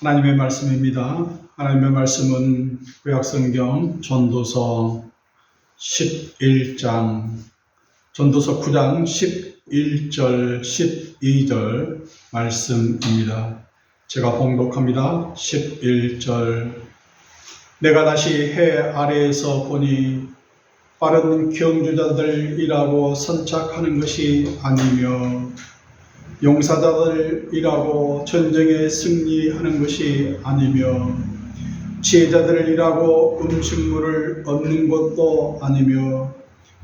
하나님의 말씀입니다. 하나님의 말씀은 구약성경 전도서 11장, 전도서 9장 11절, 12절 말씀입니다. 제가 봉독합니다. 11절. 내가 다시 해 아래에서 보니 빠른 경주자들이라고 선착하는 것이 아니며 용사자들이라고 전쟁에 승리하는 것이 아니며 지혜자들이라고 음식물을 얻는 것도 아니며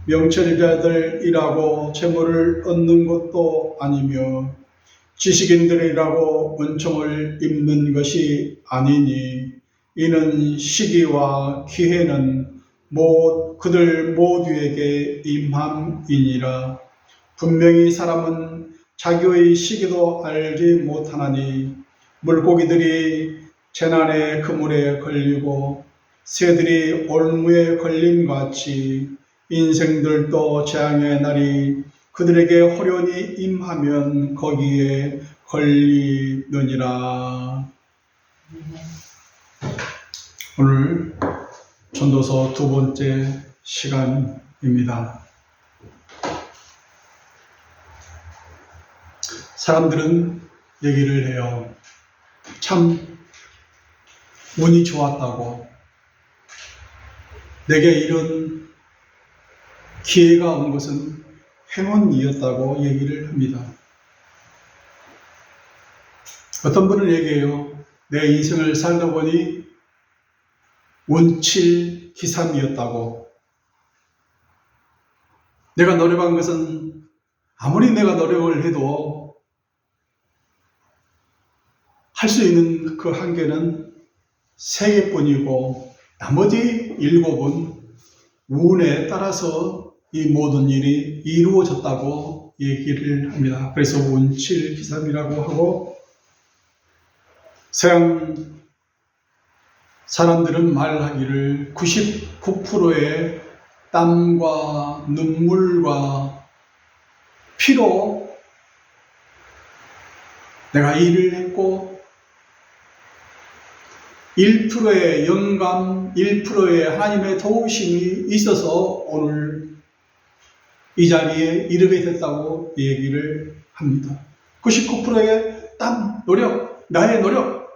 명철자들이라고 재물을 얻는 것도 아니며 지식인들이라고 은총을 입는 것이 아니니 이는 시기와 기회는 그들 모두에게 임함이니라. 분명히 사람은 자기의 시기도 알지 못하나니 물고기들이 재난의 그물에 걸리고 새들이 올무에 걸림같이 인생들도 재앙의 날이 그들에게 호련히 임하면 거기에 걸리느니라. 오늘 전도서 두 번째 시간입니다. 사람들은 얘기를 해요. 참 운이 좋았다고, 내게 이런 기회가 온 것은 행운이었다고 얘기를 합니다. 어떤 분은 얘기해요. 내 인생을 살다 보니 운칠기삼이었다고. 내가 노력한 것은 아무리 내가 노력을 해도 할 수 있는 그 한계는 3개뿐이고 나머지 7은 운에 따라서 이 모든 일이 이루어졌다고 얘기를 합니다. 그래서 운칠기삼이라고 하고, 서양 사람들은 말하기를 99%의 땀과 눈물과 피로 내가 일을 했고 1%의 영감, 1%의 하나님의 도우심이 있어서 오늘 이 자리에 이르게 됐다고 얘기를 합니다. 99%의 땀, 노력, 나의 노력,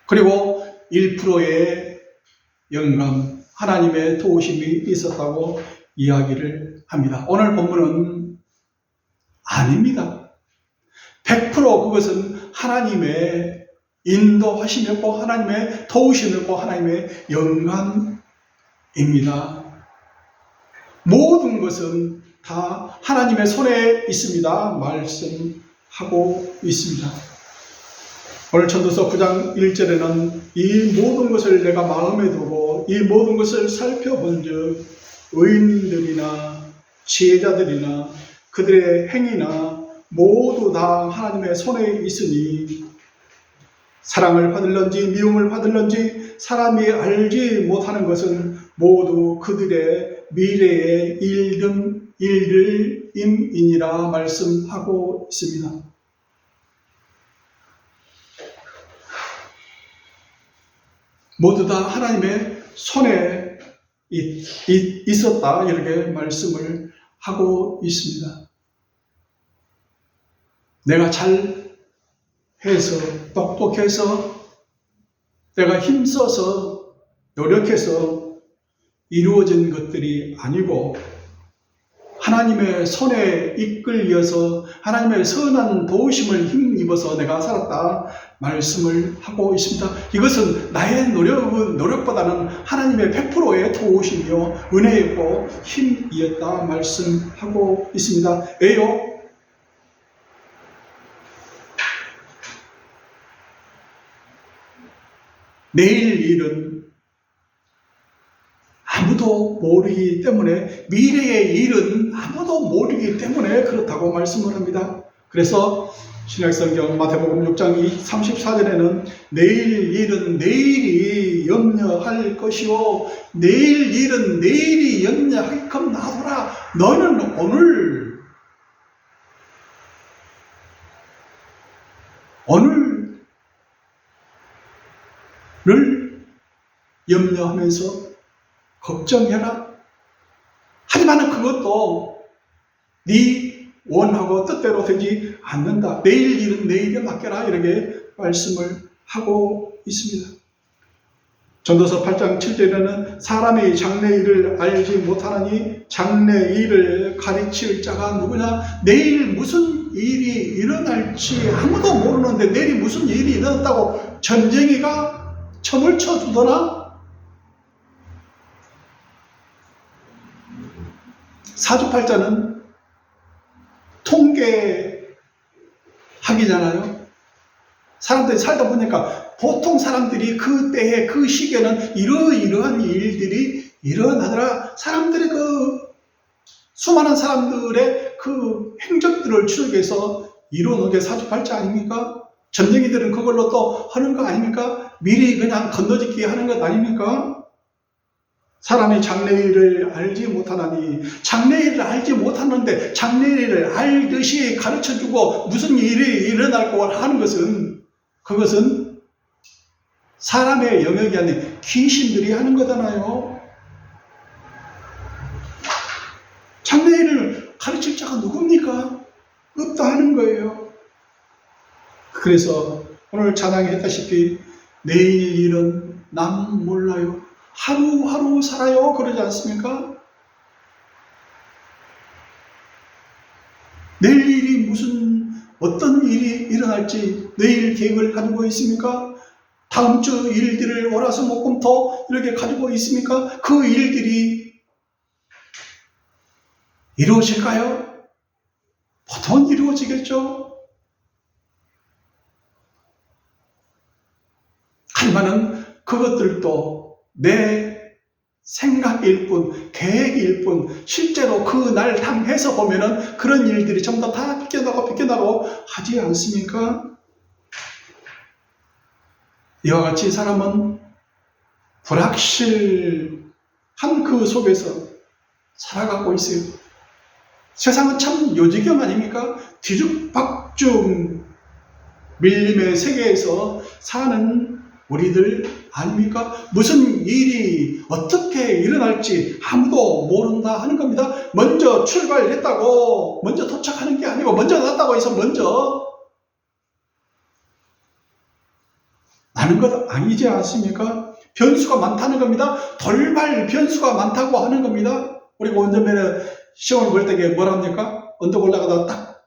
그리고 1%의 영감, 하나님의 도우심이 있었다고 이야기를 합니다. 오늘 본문은 아닙니다. 100% 그것은 하나님의 인도하심이었고 하나님의 도우심이었고 하나님의 영감입니다. 모든 것은 다 하나님의 손에 있습니다. 말씀하고 있습니다. 오늘 전도서 9장 1절에는 이 모든 것을 내가 마음에 두고 이 모든 것을 살펴본 즉 의인들이나 지혜자들이나 그들의 행위나 모두 다 하나님의 손에 있으니 사랑을 받을런지 미움을 받을런지 사람이 알지 못하는 것은 모두 그들의 미래의 일들임이니라 말씀하고 있습니다. 모두 다 하나님의 손에 있었다, 이렇게 말씀을 하고 있습니다. 내가 잘 해서 똑똑해서 내가 힘써서 노력해서 이루어진 것들이 아니고 하나님의 손에 이끌려서 하나님의 선한 도우심을 힘입어서 내가 살았다 말씀을 하고 있습니다. 이것은 나의 노력보다는 하나님의 100%의 도우심이요 은혜였고 힘이었다 말씀하고 있습니다. 왜요? 내일 일은 아무도 모르기 때문에, 미래의 일은 아무도 모르기 때문에 그렇다고 말씀을 합니다. 그래서 신약성경 마태복음 6장 34절에는 내일 일은 내일이 염려할 것이요 내일 일은 내일이 염려할 것 놔둬라. 너는 오늘 염려하면서 걱정해라. 하지만 그것도 네 원하고 뜻대로 되지 않는다. 내일 일은 내일에 맡겨라. 이렇게 말씀을 하고 있습니다. 전도서 8장 7절에는 사람이 장래일을 알지 못하나니 장래일을 가르칠 자가 누구냐? 내일 무슨 일이 일어날지 아무도 모르는데 내일이 무슨 일이 일어났다고 전쟁이가 첨을 쳐주더나? 사주팔자는 통계학이잖아요. 사람들이 살다 보니까 보통 사람들이 그 때에 그 시기에는 이러이러한 일들이 일어나더라. 사람들의 수많은 사람들의 그 행적들을 추적해서 이루어놓은 게 사주팔자 아닙니까? 전쟁이들은 그걸로 또 하는 거 아닙니까? 미리 그냥 건너짓기 하는 것 아닙니까? 사람이 장래일을 알지 못하나니, 장래일을 알지 못하는데 장래일을 알듯이 가르쳐주고 무슨 일이 일어날 거 하는 것은, 그것은 사람의 영역이 아닌 귀신들이 하는 거잖아요. 장래일을 가르칠 자가 누굽니까? 없다 하는 거예요. 그래서 오늘 찬양이 했다시피 내일 일은 남 몰라요. 하루하루 살아요. 그러지 않습니까? 내일 일이 어떤 일이 일어날지 내일 계획을 가지고 있습니까? 다음 주 일들을 월화수목금토 이렇게 가지고 있습니까? 그 일들이 이루어질까요? 보통은 이루어지겠죠. 하지만은 그것들도 내 생각일 뿐, 계획일 뿐, 실제로 그 날 당해서 보면은 그런 일들이 전부 다 비껴나고 하지 않습니까? 이와 같이 사람은 불확실한 그 속에서 살아가고 있어요. 세상은 참 요지경 아닙니까? 뒤죽박죽 밀림의 세계에서 사는 우리들 아닙니까? 무슨 일이 어떻게 일어날지 아무도 모른다 하는 겁니다. 먼저 출발했다고 먼저 도착하는 게 아니고 먼저 났다고 해서 먼저 나는 것 아니지 않습니까? 변수가 많다는 겁니다. 돌발 변수가 많다고 하는 겁니다. 우리가 운전면허 시험을 볼 때 뭐라 합니까? 언덕 올라가다 딱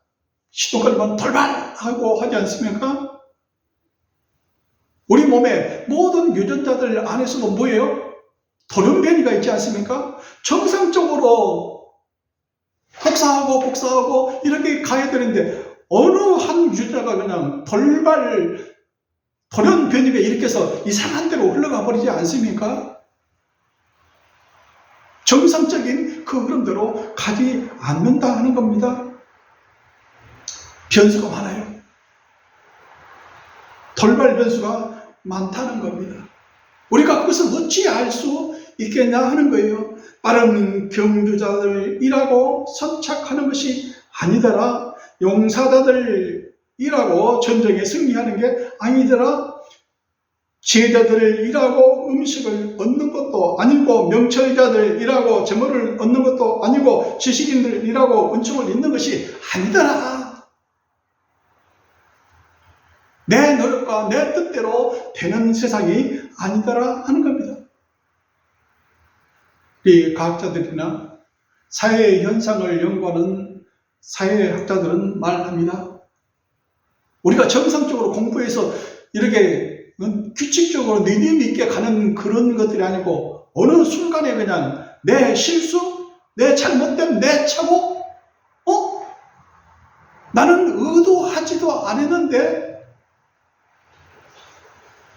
시동 걸리면 돌발하고 하지 않습니까? 우리 몸에 모든 유전자들 안에서도 뭐예요? 돌연변이가 있지 않습니까? 정상적으로 복사하고 이렇게 가야 되는데 어느 한 유전자가 그냥 돌연변이가 일으켜서 이상한 데로 흘러가 버리지 않습니까? 정상적인 그 흐름대로 가지 않는다 하는 겁니다. 변수가 많아요. 돌발 변수가 많다는 겁니다. 우리가 그것을 어찌 알 수 있겠냐 하는 거예요. 빠른 경주자들이라고 선착하는 것이 아니더라. 용사자들이라고 전쟁에 승리하는 게 아니더라. 지혜자들이라고 음식을 얻는 것도 아니고, 명철자들이라고 재물을 얻는 것도 아니고, 지식인들이라고 은총을 얻는 것이 아니더라. 내 노력과 내 뜻대로 되는 세상이 아니더라 하는 겁니다. 우리 과학자들이나 사회 현상을 연구하는 사회학자들은 말합니다. 우리가 정상적으로 공부해서 이렇게 규칙적으로 리듬 있게 가는 그런 것들이 아니고 어느 순간에 그냥 내 실수, 내 잘못된 내 착오, 나는 의도하지도 않았는데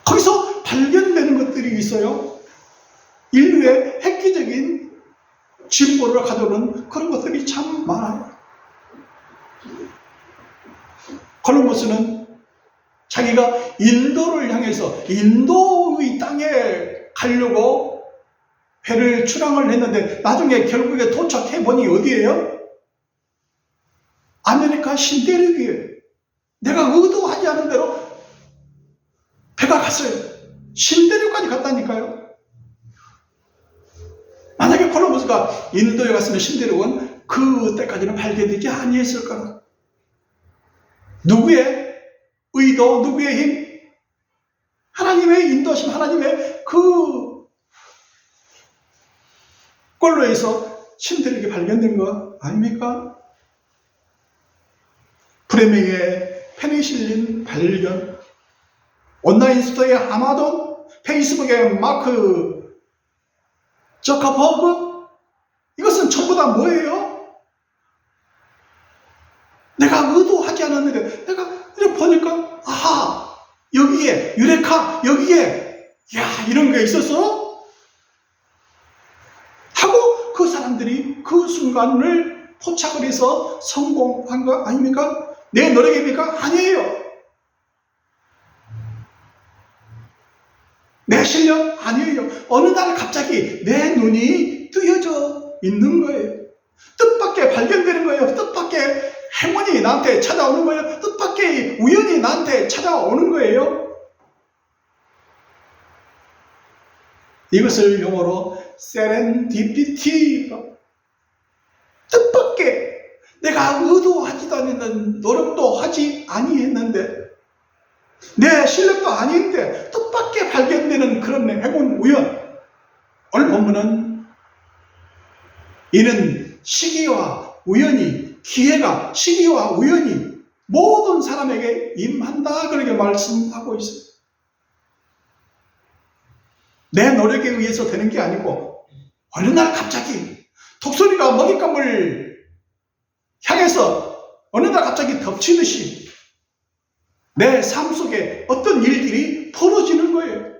거기서 발견되는 것들이 있어요. 인류의 획기적인 진보를 가져오는 그런 것들이 참 많아요. 콜럼버스는 자기가 인도를 향해서 인도의 땅에 가려고 배를 출항을 했는데 나중에 결국에 도착해보니 어디예요? 아메리카 신대륙이에요. 내가 의도하지 않은 대로 배가 갔어요. 신대륙 갔다니까요. 만약에 콜럼버스가 인도에 갔으면 신대륙은 그때까지는 발견되지 아니했을까? 누구의 의도, 누구의 힘? 하나님의 인도심, 하나님의 그 꼴로 해서 신대륙이 발견된 거 아닙니까? 프레밍의 페니실린 발견, 온라인 스토어의 아마존, 페이스북의 마크 저커버그, 이것은 전부 다 뭐예요? 내가 의도하지 않았는데 내가 이렇게 보니까 아하, 여기에 유레카, 여기에 야, 이런 게 있어서 하고 그 사람들이 그 순간을 포착을 해서 성공한 거 아닙니까? 내 노력입니까? 아니에요. 내 실력? 아니에요. 어느 날 갑자기 내 눈이 뜨여져 있는 거예요. 뜻밖의 발견되는 거예요. 뜻밖의 행운이 나한테 찾아오는 거예요. 뜻밖의 우연이 나한테 찾아오는 거예요. 이것을 영어로 세렌디피티, 뜻밖의, 내가 의도하지도 않는 노력도 하지 아니했는데 내 실력도 아닌데 뜻밖의 발견되는 그런 행운, 우연. 오늘 본문은 이는 시기와 우연이, 기회가 시기와 우연이 모든 사람에게 임한다, 그렇게 말씀하고 있어요. 내 노력에 의해서 되는 게 아니고 어느 날 갑자기 독수리가 먹잇감을 향해서 어느 날 갑자기 덮치듯이 내 삶 속에 어떤 일들이 벌어지는 거예요.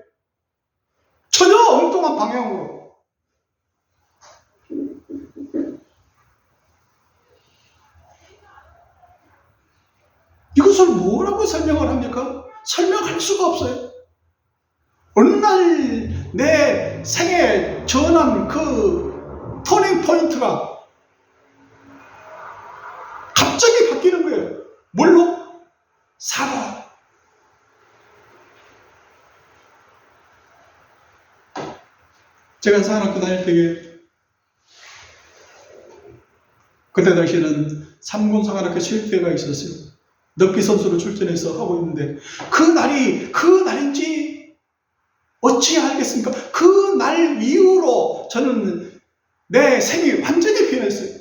전혀 엉뚱한 방향으로. 이것을 뭐라고 설명을 합니까? 설명할 수가 없어요. 어느 날 내 생에 전한 그 터닝 포인트가 갑자기 바뀌는 거예요. 뭘로? 사고. 제가 사관학교 다닐 때에 그때 당시에는 3군 사관학교 체육대회가 있었어요. 럭비 선수로 출전해서 하고 있는데 그 날인지 어찌 알겠습니까? 그 날 이후로 저는 내 생이 완전히 변했어요.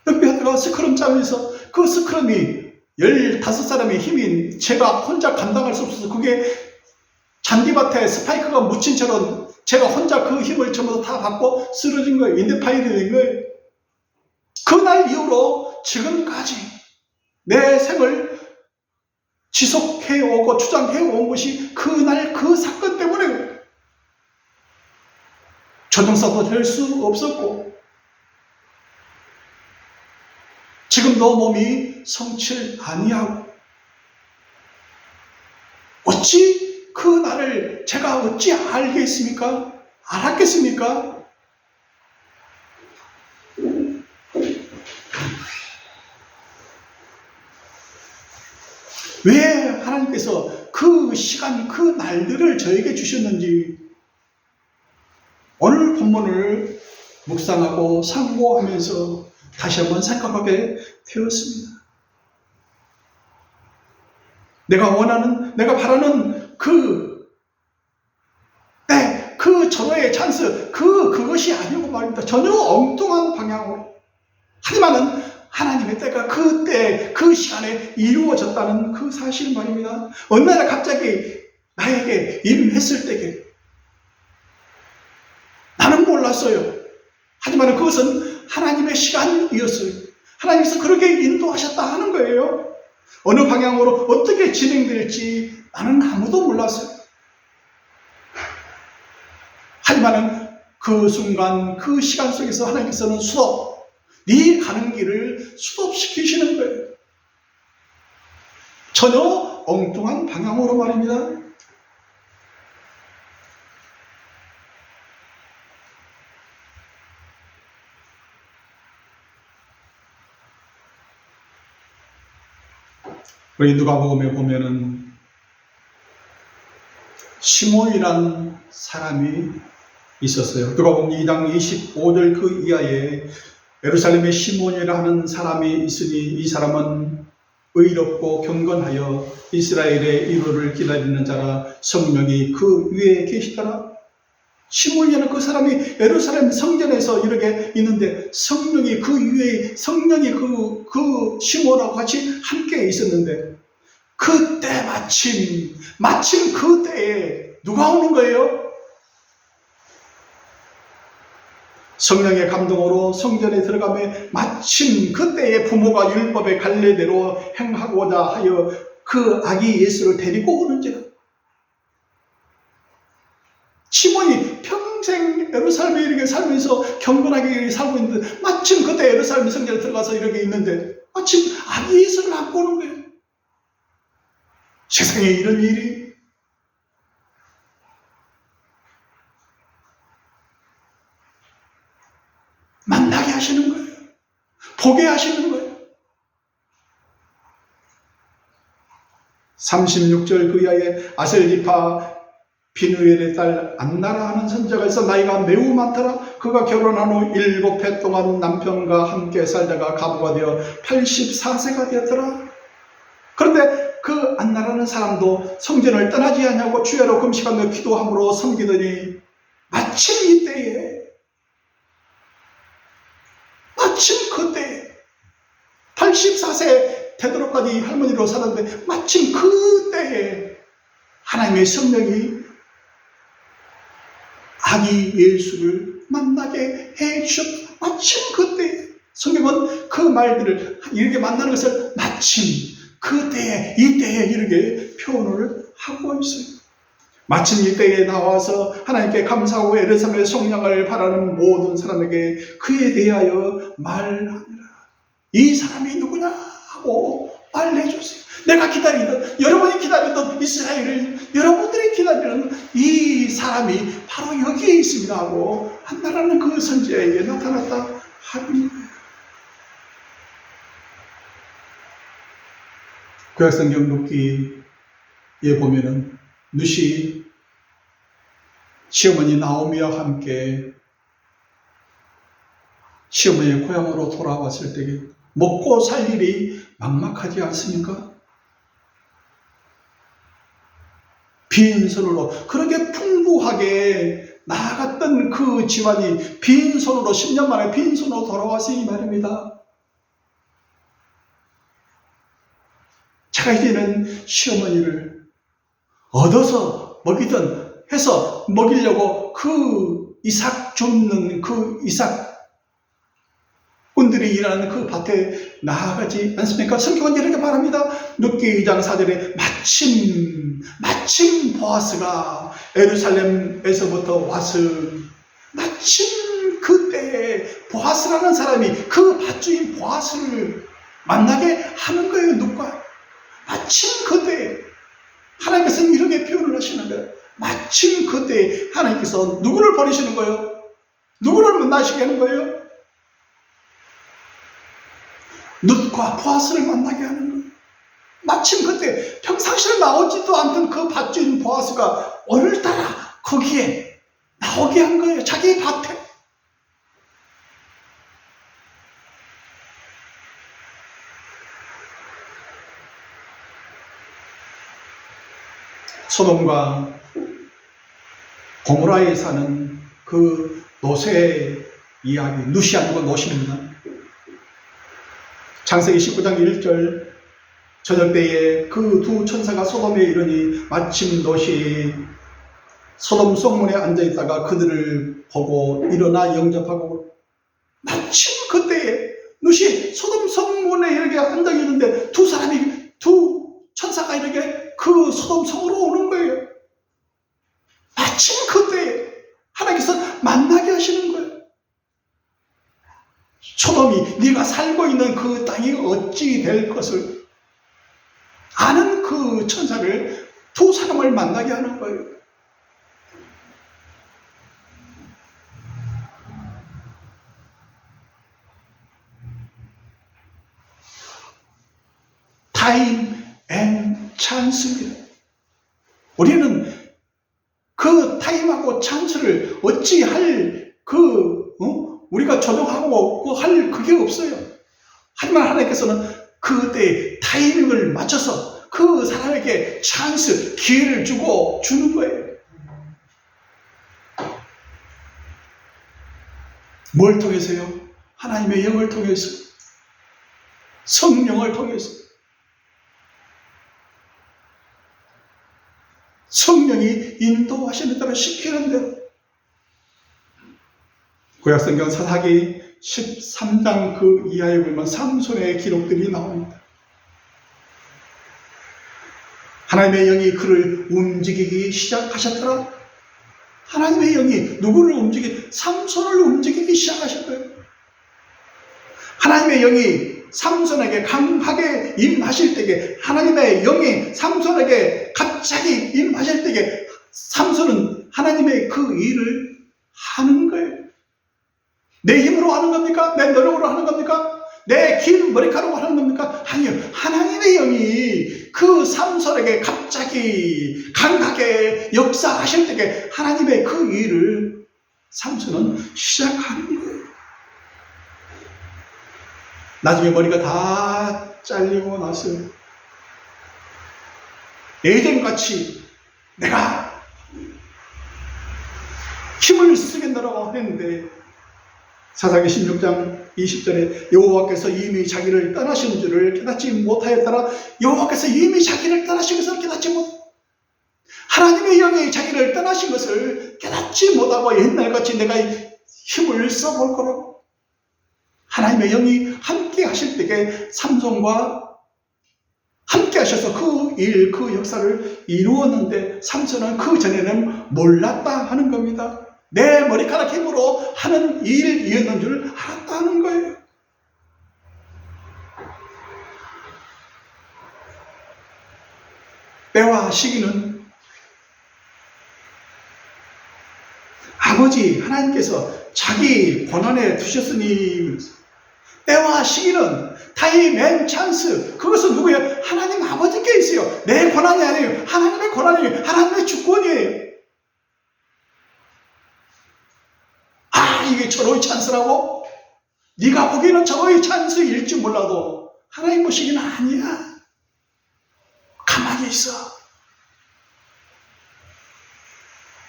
럭비하다가 스크럼 짜면서 그 스크럼이 15사람의 힘인 제가 혼자 감당할 수 없어서 그게 잔디밭에 스파이크가 묻힌 처럼 제가 혼자 그 힘을 전부 다 받고 쓰러진 거예요. 인대파일이 된 거예요. 그날 이후로 지금까지 내 생을 지속해오고 주장해온 것이 그날 그 사건 때문에 조종사도 될 수 없었고 지금도 몸이 성칠 아니하고 어찌 그 날을 제가 어찌 알겠습니까? 알았겠습니까? 왜 하나님께서 그 시간, 그 날들을 저에게 주셨는지 오늘 본문을 묵상하고 상고하면서 다시 한번 생각하게 되었습니다. 내가 원하는, 내가 바라는 그 전후의 찬스, 그것이 아니고 말입니다. 전혀 엉뚱한 방향으로. 하지만은 하나님의 때가 그때, 그 시간에 이루어졌다는 그 사실 말입니다. 어느 날 갑자기 나에게 임했을 때에 나는 몰랐어요. 하지만 그것은 하나님의 시간이었어요. 하나님께서 그렇게 인도하셨다 하는 거예요. 어느 방향으로 어떻게 진행될지 나는 아무도 몰랐어요. 하지만 그 순간, 그 시간 속에서 하나님께서는 네 가는 길을 수톱시키시는 거예요. 전혀 엉뚱한 방향으로 말입니다. 우리 누가복음에 보면은 시몬이라는 사람이 있었어요. 누가복음 2장 25절 그 이하에 예루살렘에 시몬이라는 사람이 있으니 이 사람은 의롭고 경건하여 이스라엘의 위로를 기다리는 자라 성령이 그 위에 계시더라. 시몬이라는 그 사람이 예루살렘 성전에서 이렇게 있는데 성령이 그 위에 성령이 그 시몬하고 같이 함께 있었는데 그때 마침 그때에 누가 오는 거예요? 성령의 감동으로 성전에 들어가며 마침 그때에 부모가 율법의 갈례대로 행하고자 하여 그 아기 예수를 데리고 오는지라. 시몬이 평생 예루살렘에 이렇게 살면서 경건하게 살고 있는데 마침 그때 예루살렘 성전에 들어가서 이렇게 있는데 마침 아기 예수를 안고 오는 거예요. 세상에 이런 일이 만나게 하시는 거예요. 보게 하시는 거예요. 36절 그 이하에 아셀리파 비누엘의 딸 안나라 하는 선자가 있어 나이가 매우 많더라. 그가 결혼한 후 7해 동안 남편과 함께 살다가 가부가 되어 84세가 되었더라. 그런데 그 안나라는 사람도 성전을 떠나지 않냐고 주야로 금식하며 기도함으로 섬기더니 마침 그때 84세 되도록까지 할머니로 살았는데 마침 그때에 하나님의 성령이 아기 예수를 만나게 해주셨다. 마침 그때 성경은 그 말들을 이렇게 만나는 것을 마침 그때에 이때에 이렇게 표현을 하고 있어요. 마침 이때에 나와서 하나님께 감사하고 예루살렘의 속량을 바라는 모든 사람에게 그에 대하여 말하니라. 이 사람이 누구냐 하고 말해주세요. 내가 기다리던, 여러분이 기다리던 이스라엘을 여러분들이 기다리는 이 사람이 바로 여기에 있습니다 하고 한나라는 그 선지자에게 나타났다 하는 거예요. 구약성경 룻기에 보면은 룻이 시어머니 나오미와 함께 시어머니의 고향으로 돌아왔을 때 먹고 살 일이 막막하지 않습니까? 빈손으로 그렇게 풍부하게 나아갔던 그 집안이 빈손으로 10년 만에 빈손으로 돌아왔으니 말입니다. 제가 이제는 시어머니를 얻어서 먹이든 해서 먹이려고 그 이삭 줍는 그 이삭 분들이 일하는 그 밭에 나아가지 않습니까? 성경은 이렇게 말합니다. 룻기 2장 4절에 마침 보아스가 예루살렘에서부터 왔을 마침 그때에 보아스라는 사람이 그 밭주인 보아스를 만나게 하는 거예요. 룻과 마침 그때에 하나님께서는 이렇게 표현을 하시는 거예요. 마침 그때 하나님께서 누구를 버리시는 거예요? 누구를 만나시게 하는 거예요? 룻과 보아스를 만나게 하는 거예요. 마침 그때 평상시에 나오지도 않던 그 밭주인 보아스가 오늘따라 거기에 나오게 한 거예요. 자기 밭에. 소돔과 고모라에 사는 그 롯의 이야기, 룻이 아니고 롯입니다. 창세기 19장 1절 저녁 때에 그 두 천사가 소돔에 이르니 마침 롯이 소돔 성문에 앉아있다가 그들을 보고 일어나 영접하고 마침 그때에 롯이 소돔 성문에 이렇게 앉아있는데 두 천사가 이렇게 그 소돔 성으로 오는 거예요. 마침 그때에 하나님께서 만나게 하시는 거예요. 소돔이 네가 살고 있는 그 땅이 어찌 될 것을 아는 그 천사를 두 사람을 만나게 하는 거예요. Time 앤 찬스입니다. 우리는 그 타임하고 찬스를 어찌할 우리가 조정하고 할 그게 없어요. 하지만 하나님께서는 그때 타이밍을 맞춰서 그 사람에게 찬스, 기회를 주는 거예요. 뭘 통해서요? 하나님의 영을 통해서, 성령을 통해서. 성령이 인도하시는 대로, 시키는 대로. 구약성경 사사기 13장 그 이하에 보면 삼손의 기록들이 나옵니다. 하나님의 영이 그를 움직이기 시작하셨더라. 하나님의 영이 누구를 삼손을 움직이기 시작하신 거예요. 하나님의 영이 삼손에게 강하게 임하실 때에, 하나님의 영이 삼손에게 갑자기 임하실 때에 삼손은 하나님의 그 일을 하는 거예요. 내 힘으로 하는 겁니까? 내 노력으로 하는 겁니까? 내 긴 머리카락으로 하는 겁니까? 아니요. 하나님의 영이 그 삼손에게 갑자기 강하게 역사하실 때에 하나님의 그 일을 삼손은 시작하는 거예요. 나중에 머리가 다 잘리고 나서 에덴같이 내가 힘을 쓰겠노라고 했는데, 사사기 16장 20절에 여호와께서 이미 자기를 떠나신 줄을 깨닫지 못하였더라. 여호와께서 이미 자기를 떠나신 것을 깨닫지 못, 하나님의 영이 자기를 떠나신 것을 깨닫지 못하고 옛날같이 내가 힘을 써볼 거라고. 하나님의 영이 함께 하실 때에 삼손과 함께 하셔서 그 일, 그 역사를 이루었는데, 삼손은 그 전에는 몰랐다 하는 겁니다. 내 머리카락 힘으로 하는 일이었는 줄 알았다는 거예요. 때와 시기는 아버지 하나님께서 자기 권한에 두셨으니, 때와 시기는 타임 앤 찬스, 그것은 누구예요? 하나님 아버지께 있어요. 내 권한이 아니에요. 하나님의 권한이에요. 하나님의 주권이에요. 이게 절호의 찬스라고? 네가 보기에는 절호의 찬스일지 몰라도 하나님 보시기는 아니야. 가만히 있어.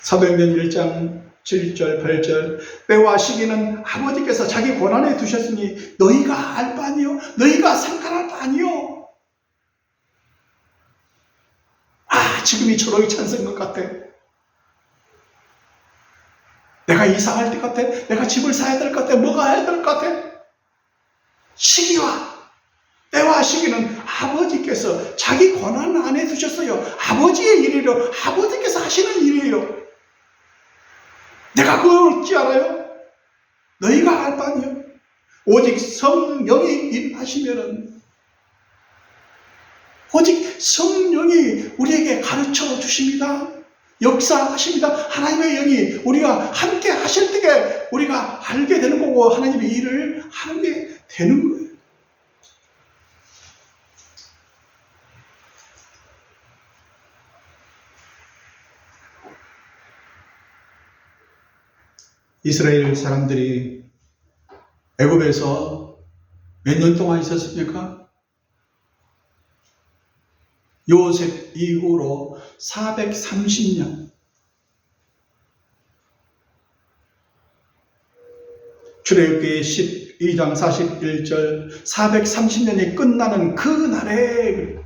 사도행전 1장 7절 8절, 때와 시기는 아버지께서 자기 권한에 두셨으니 너희가 알 바 아니요, 너희가 상관할 바 아니요. 지금이 절호의 찬스인 것 같아. 내가 이사할 것 같아. 내가 집을 사야 될 것 같아. 뭐가 해야 될 것 같아. 시기와 때와 시기는 아버지께서 자기 권한 안에 두셨어요. 아버지의 일이요. 아버지께서 하시는 일이에요. 내가 그걸 어찌 알아요? 너희가 알 바 아니요. 오직 성령이 임하시면은, 오직 성령이 우리에게 가르쳐 주십니다. 역사하십니다. 하나님의 영이 우리가 함께 하실 때에 우리가 알게 되는 거고, 하나님의 일을 하게 되는 거예요. 이스라엘 사람들이 애굽에서 몇 년 동안 있었습니까? 요셉 이후로 430년. 출애굽기 12장 41절, 430년이 끝나는 그 날에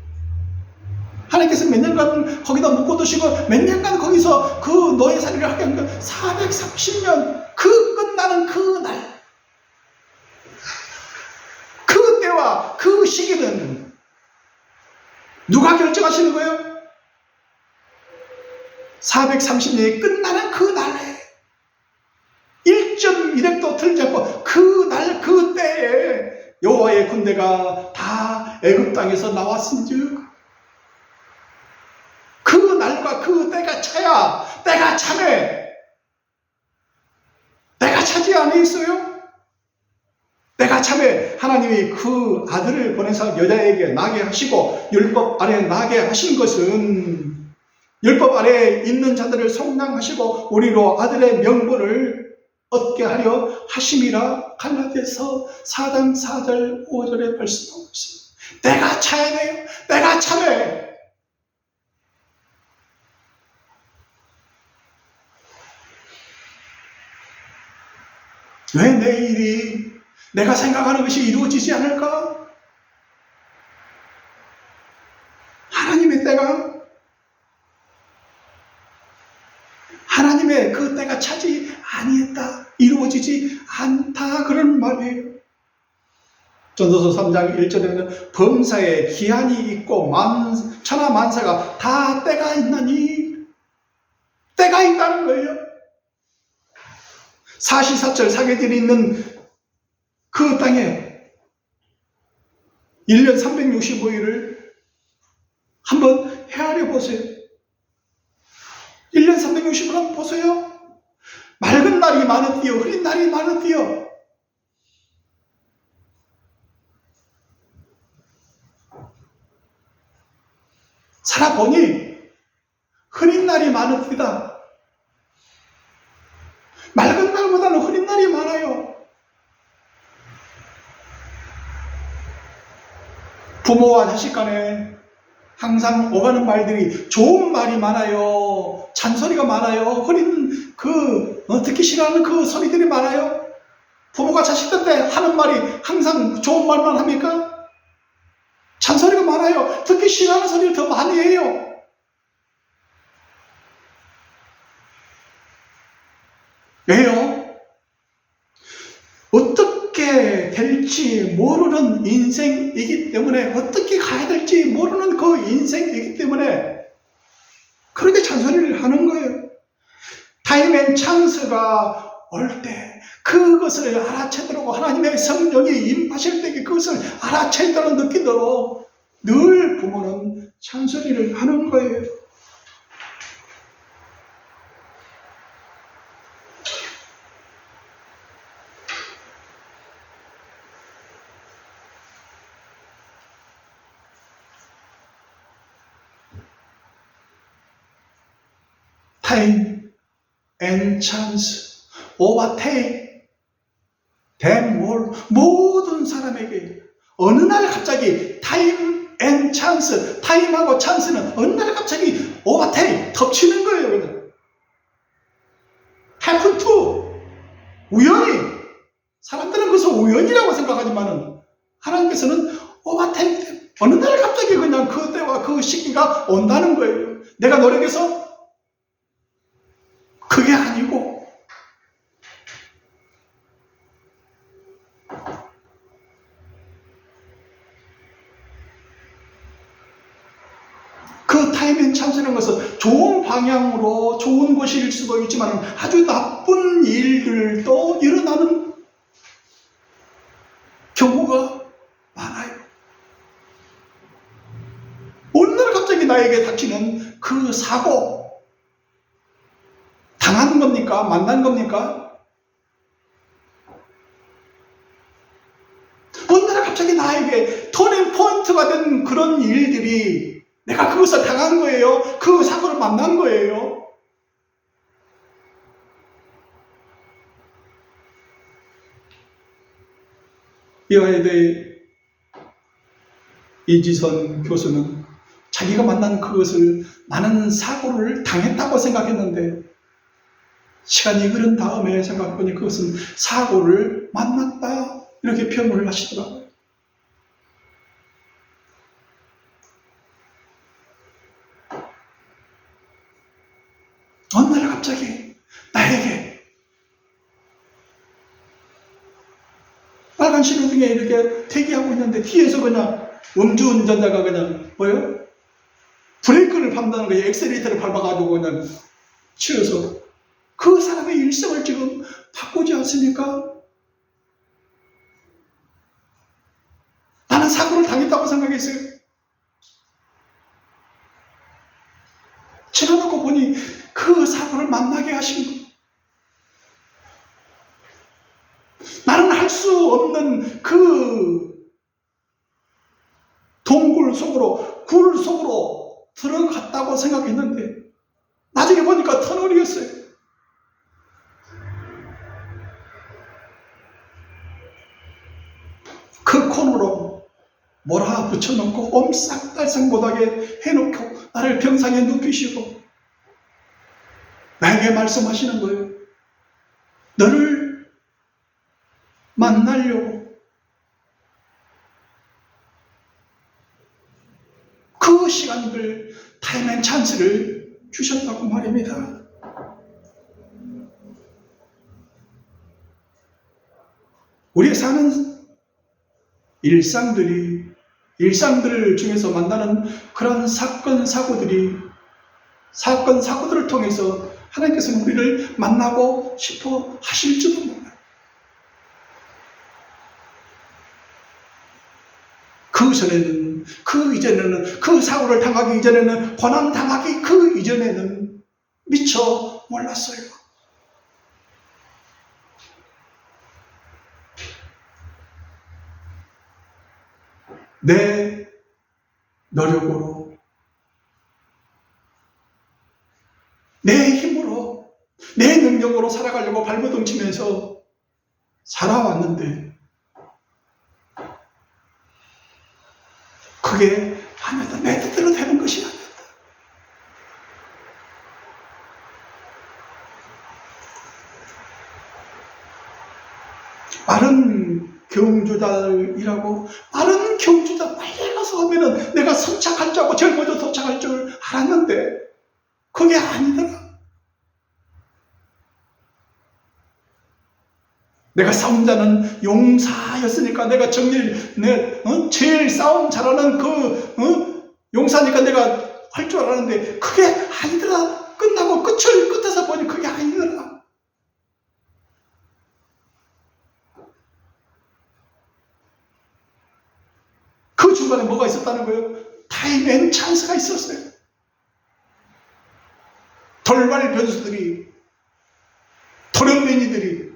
하나님께서 몇 년간 거기다 묵고 두시고 몇 년간 거기서 그 노예살이를 하게 한 거, 430년, 그 끝나는 그 날, 그 때와 그 시기는 누가 결정하시는 거예요? 430년이 끝나는 그 날에 1.1획도 틀지 않고 그 날 그 때에 여호와의 군대가 다 애굽 땅에서 나왔은즉, 그 날과 그 때가 차야, 때가 차네, 때가 차지 안에 있어요. 때가 참에 하나님이 그 아들을 보내서 여자에게 나게 하시고 율법 아래 나게 하신 것은 율법 아래에 있는 자들을 속량하시고 우리로 아들의 명분을 얻게 하려 하심이라 갈라디아서 4장 4절 5절에 말씀하고 있습니다. 때가 참해요. 때가 참해. 왜 내일이 내가 생각하는 것이 이루어지지 않을까? 하나님의 때가, 하나님의 그 때가 차지 아니했다, 이루어지지 않다, 그런 말이에요. 전도서 3장 1절에는 범사에 기한이 있고 천하 만사가 다 때가 있나니, 때가 있다는 거예요. 사시사철 사계절이 있는 그 땅에 1년 365일을 한번 헤아려 보세요. 1년 365일 한번 보세요. 맑은 날이 많으디요, 흐린 날이 많으디요. 살아보니 흐린 날이 많읍니다. 맑은 날보다는 흐린 날이 많아요. 부모와 자식 간에 항상 오가는 말들이 좋은 말이 많아요. 잔소리가 많아요. 흐린 듣기 싫어하는 그 소리들이 많아요. 부모가 자식들한테 하는 말이 항상 좋은 말만 합니까? 잔소리가 많아요. 듣기 싫어하는 소리를 더 많이 해요. 왜요? 어떻게 될지 모르는 인생이기 때문에, 어떻게 가야 될지 모르는 그 인생이기 때문에 그렇게 잔소리를 하는 거예요. 타임 앤 찬스가 올 때 그것을 알아채도록, 하나님의 성령이 임하실 때 그것을 알아채도록 느끼도록 늘 부모는 잔소리를 하는 거예요. 타임 앤 찬스, 오버테이크, 댐몰, 모든 사람에게 어느 날 갑자기 타임 앤 찬스, 타임하고 찬스는 어느 날 갑자기 오버테이크, 덮치는 거예요. 그냥 happen to, 우연히. 사람들은 그것을 우연이라고 생각하지만은 하나님께서는 오버테이크, 어느 날 갑자기 그냥 그 때와 그 시기가 온다는 거예요. 내가 노력해서 그게 아니고, 그 타임 앤 찬스라는 것은 좋은 방향으로 좋은 것일 수도 있지만 아주 나쁜 일들도 일어나는 경우가 많아요. 어느 날 갑자기 나에게 닥치는 그 사고, 당한 겁니까? 만난 겁니까? 어느 날 갑자기 나에게 터닝 포인트가 된 그런 일들이, 내가 그것을 당한 거예요? 그 사고를 만난 거예요? 이와에 대해 이지선 교수는 자기가 만난 그것을, 많은 사고를 당했다고 생각했는데 시간이 흐른 다음에 생각해보니 그것은 사고를 만났다, 이렇게 표현을 하시더라고요. 어느 날 갑자기 나에게 빨간 신호등에 이렇게 대기하고 있는데 뒤에서 그냥 음주운전자가 그냥 뭐요? 브레이크를 밟는다는 거예요. 엑셀레이터를 밟아가지고 그냥 치여서 그 사람의 일생을 지금 바꾸지 않습니까? 나는 사고를 당했다고 생각했어요. 지나놓고 보니 그 사고를 만나게 하신 분. 나는 할 수 없는 그 동굴 속으로, 굴 속으로 들어갔다고 생각했는데 나중에 보니까 터널이었어요. 그 코너로 몰아붙여놓고 옴싹달싹 못하게 해놓고 나를 병상에 눕히시고 나에게 말씀하시는 거예요. 너를 만나려고 그 시간들 타임 앤 찬스를 주셨다고 말입니다. 우리가 사는 일상들 중에서 만나는 그런 사건, 사고들을 통해서 하나님께서는 우리를 만나고 싶어 하실지도 몰라요. 그 전에는, 그 이전에는, 그 사고를 당하기 이전에는, 고난 당하기 그 이전에는 미처 몰랐어요. 내 노력으로, 내 힘으로, 내 능력으로 살아가려고 발버둥 치면서 살아왔는데 그게 아니다. 내 뜻대로 되는 것이 아니다. 빠른 경주자이라고, 빠른 경주자 빨리 가서 하면은 내가 선착할 줄 알고 제일 먼저 도착할 줄 알았는데 그게 아니더라. 내가 싸움 자는 용사였으니까 내가 제일 싸움 잘하는 용사니까 내가 할 줄 알았는데 그게 아니더라. 끝나고 끝에서 보니 그게 아니더라. 그 중간에 뭐가 있었다는 거예요? 타임 앤 찬스가 있었어요. 돌발 변수들이, 도련맨이들이,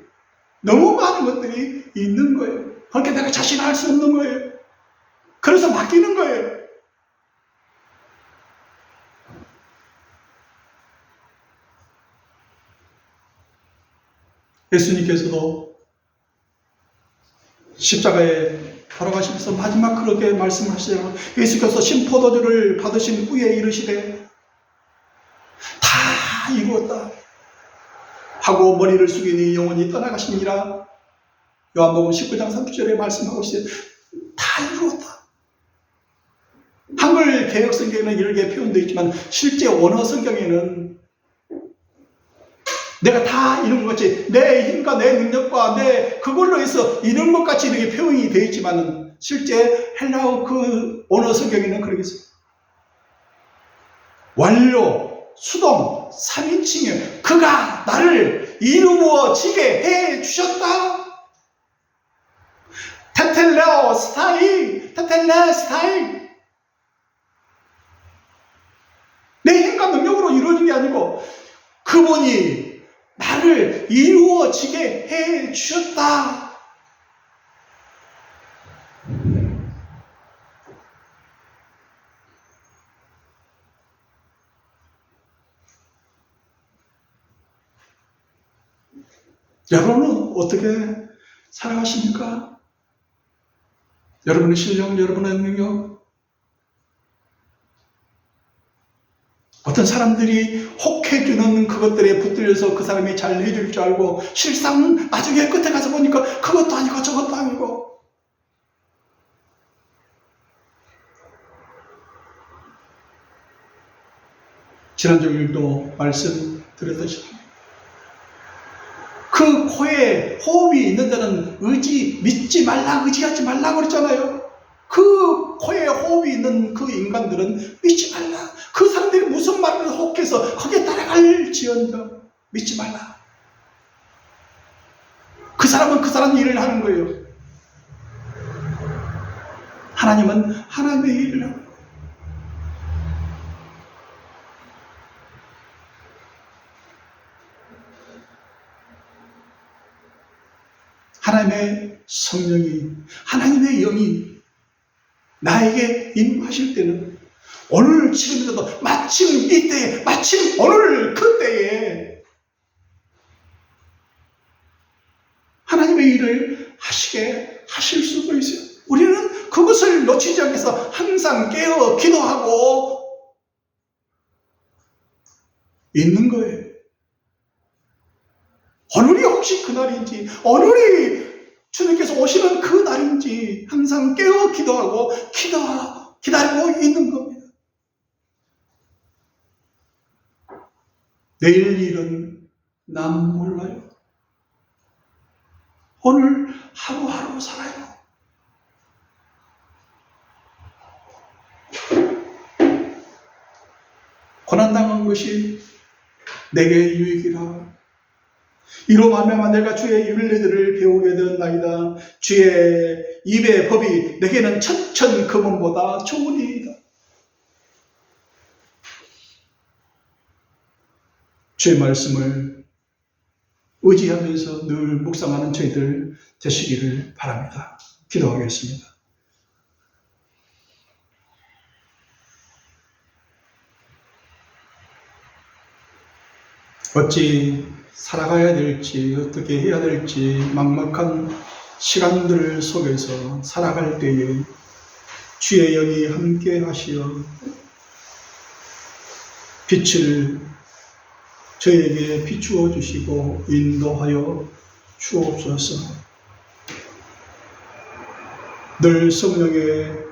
너무 많은 것들이 있는 거예요. 그렇게 내가 자신을 할 수 없는 거예요. 그래서 맡기는 거예요. 예수님께서도 십자가에 돌아가시면서 마지막 그렇게 말씀하시죠. 예수께서 신포도주를 받으신 후에 이르시되 다 이루었다 하고 머리를 숙이니 영원히 떠나가시니라. 요한복음 19장 30절에 말씀하고 있어요. 다 이루었다. 한글 개역 성경에는 이렇게 표현되어 있지만 실제 원어 성경에는 내가 다 이룬 것 같이, 내 힘과 내 능력과 내 그걸로 해서 이룬 것 같이 이렇게 표현이 되어 있지만 실제 헬라어 그 원어 성경에는 그렇게 있어요. 완료, 수동, 3인칭이에요. 그가 나를 이루어지게 해 주셨다. 테텔레스타이. 내 힘과 능력으로 이루어진 게 아니고 그분이 나를 이루어지게 해 주셨다. 여러분은 어떻게 살아가십니까? 여러분의 실력, 여러분의 능력, 어떤 사람들이 혹해주는 그것들에 붙들려서 그 사람이 잘 해줄 줄 알고 실상 나중에 끝에 가서 보니까 그것도 아니고 저것도 아니고. 지난주일도 말씀드렸듯이 그 코에 호흡이 있는 데는 믿지 말라, 의지하지 말라 그랬잖아요. 그 코에 호흡이 있는 그 인간들은 믿지 말라. 그 사람들이 무슨 말을 혹해서 거기에 따라갈지언정 믿지 말라. 그 사람은 그 사람 일을 하는 거예요. 하나님은 하나님의 일을 하고, 하나님의 성령이, 하나님의 영이 나에게 임하실 때는 오늘 지금이라도 마침 이때에, 마침 오늘 그때에 하나님의 일을 하시게 하실 수도 있어요. 우리는 그것을 놓치지 않기 위해서 항상 깨어 기도하고 있는 거예요. 오늘이 혹시 그날인지, 오늘이 주님께서 오시는 그 날인지 항상 깨어 기도하고 기다리고 있는 겁니다. 내일 일은 난 몰라요. 오늘 하루하루 살아요. 고난당한 것이 내게 유익이라. 이로 말미암아 내가 주의 율례들을 배우게 되었나이다. 주의 입의 법이 내게는 천천 금은보다 좋으니이다. 주의 말씀을 의지하면서 늘 묵상하는 저희들 되시기를 바랍니다. 기도하겠습니다. 어찌 살아가야 될지, 어떻게 해야 될지 막막한 시간들 속에서 살아갈 때에 주의 영이 함께 하시어 빛을 저에게 비추어 주시고 인도하여 주옵소서. 늘 성령의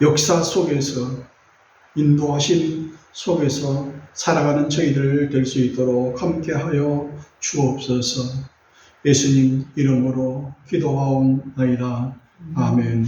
역사 속에서, 인도하심 속에서 살아가는 저희들 될 수 있도록 함께하여 주옵소서. 예수님 이름으로 기도하옵나이다. 아멘.